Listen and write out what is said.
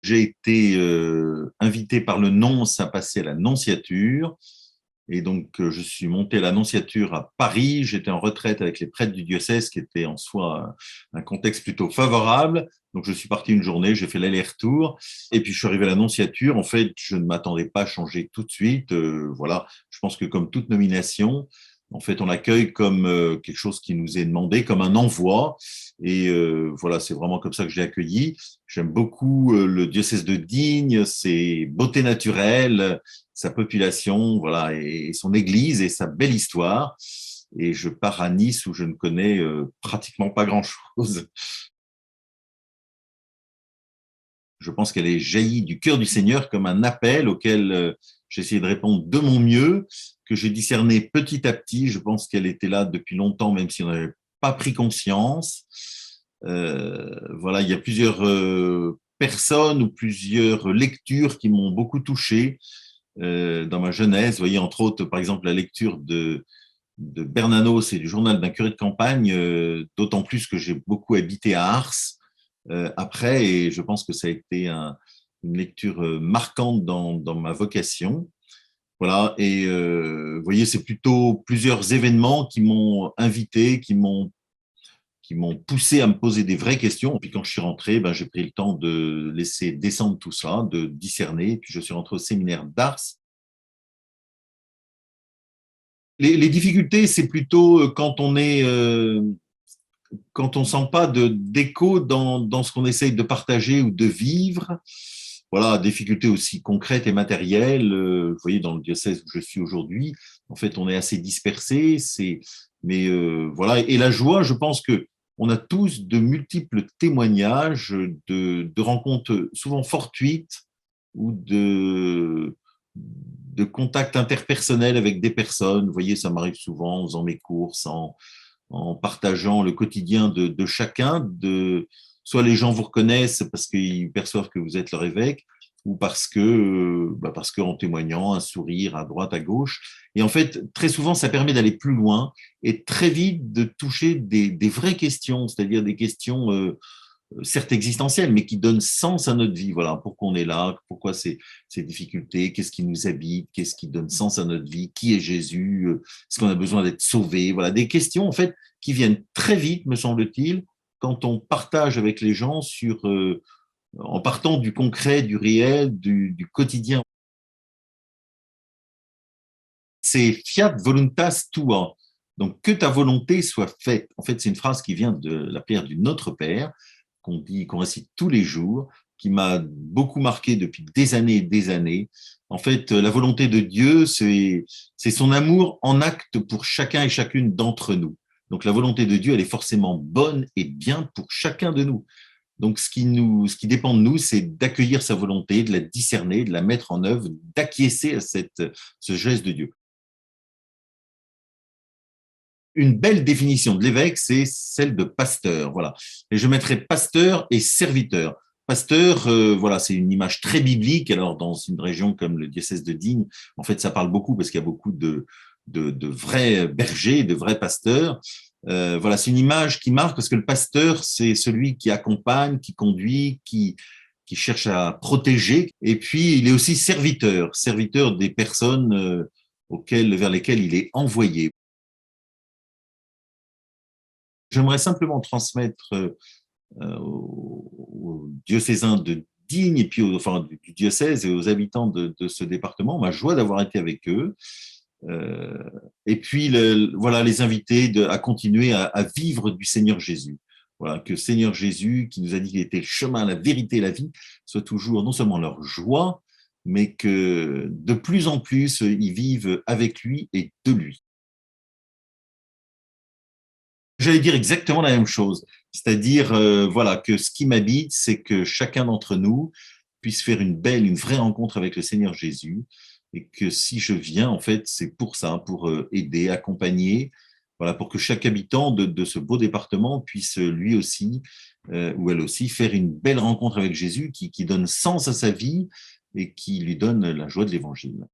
J'ai été invité par le nonce à passer à la nonciature. Et donc, je suis monté à la nonciature à Paris. J'étais en retraite avec les prêtres du diocèse, qui était en soi un contexte plutôt favorable. Donc, je suis parti une journée, j'ai fait l'aller-retour. Et puis, je suis arrivé à la nonciature. En fait, je ne m'attendais pas à changer tout de suite. Voilà, je pense que comme toute nomination, en fait, on l'accueille comme quelque chose qui nous est demandé, comme un envoi. Et voilà, c'est vraiment comme ça que j'ai accueilli. J'aime beaucoup le diocèse de Digne, ses beautés naturelles, sa population, voilà, et son église et sa belle histoire. Et je pars à Nice où je ne connais pratiquement pas grand-chose. Je pense qu'elle est jaillie du cœur du Seigneur comme un appel auquel j'ai essayé de répondre de mon mieux, que j'ai discerné petit à petit. Je pense qu'elle était là depuis longtemps, même si on n'avait pas pris conscience. Voilà, il y a plusieurs personnes ou plusieurs lectures qui m'ont beaucoup touché dans ma jeunesse. Vous voyez, entre autres, par exemple, la lecture de Bernanos et du journal d'un curé de campagne, d'autant plus que j'ai beaucoup habité à Ars après, et je pense que ça a été une lecture marquante dans ma vocation. Voilà, et vous voyez, c'est plutôt plusieurs événements qui m'ont invité, qui m'ont poussé à me poser des vraies questions. Et puis quand je suis rentré, ben, j'ai pris le temps de laisser descendre tout ça, de discerner. Et puis je suis rentré au séminaire d'Ars. Les difficultés, c'est plutôt quand on sent pas d'écho dans ce qu'on essaye de partager ou de vivre. Voilà, difficultés aussi concrètes et matérielles. Vous voyez, dans le diocèse où je suis aujourd'hui, en fait, on est assez dispersé. Mais voilà, et la joie, je pense que on a tous de multiples témoignages de rencontres souvent fortuites ou de contacts interpersonnels avec des personnes. Vous voyez, ça m'arrive souvent en faisant mes courses, en partageant le quotidien de chacun. Soit les gens vous reconnaissent parce qu'ils perçoivent que vous êtes leur évêque, ou parce qu'en témoignant, un sourire à droite, à gauche. Et en fait, très souvent, ça permet d'aller plus loin et très vite de toucher des vraies questions, c'est-à-dire des questions certes existentielles, mais qui donnent sens à notre vie. Voilà, pourquoi on est là, pourquoi ces difficultés, qu'est-ce qui nous habite, qu'est-ce qui donne sens à notre vie, qui est Jésus, est-ce qu'on a besoin d'être sauvé. Voilà, des questions en fait qui viennent très vite, me semble-t-il, quand on partage avec les gens en partant du concret, du réel, du quotidien. C'est fiat voluntas tua. Donc, que ta volonté soit faite. En fait, c'est une phrase qui vient de la prière du Notre Père, qu'on récite tous les jours, qui m'a beaucoup marqué depuis des années et des années. En fait, la volonté de Dieu, c'est son amour en acte pour chacun et chacune d'entre nous. Donc, la volonté de Dieu, elle est forcément bonne et bien pour chacun de nous. Donc, ce qui dépend de nous, c'est d'accueillir sa volonté, de la discerner, de la mettre en œuvre, d'acquiescer à ce geste de Dieu. Une belle définition de l'évêque, c'est celle de pasteur. Voilà. Et je mettrais pasteur et serviteur. Pasteur, voilà, c'est une image très biblique. Alors, dans une région comme le diocèse de Digne, en fait, ça parle beaucoup parce qu'il y a beaucoup de vrais bergers, de vrais pasteurs. Voilà, c'est une image qui marque parce que le pasteur, c'est celui qui accompagne, qui conduit, qui cherche à protéger. Et puis, il est aussi serviteur, serviteur des personnes vers lesquelles il est envoyé. J'aimerais simplement transmettre aux diocésains de Digne et puis enfin, du diocèse et aux habitants de ce département ma joie d'avoir été avec eux. Euh, et puis, voilà, les inviter à continuer à vivre du Seigneur Jésus. Voilà, que Seigneur Jésus, qui nous a dit qu'il était le chemin, la vérité et la vie, soit toujours non seulement leur joie, mais que de plus en plus, ils vivent avec lui et de lui. J'allais dire exactement la même chose, c'est-à-dire voilà que ce qui m'habite, c'est que chacun d'entre nous puisse faire une vraie rencontre avec le Seigneur Jésus, et que si je viens, en fait, c'est pour ça, pour aider, accompagner, voilà, pour que chaque habitant de ce beau département puisse lui aussi ou elle aussi faire une belle rencontre avec Jésus qui donne sens à sa vie et qui lui donne la joie de l'Évangile.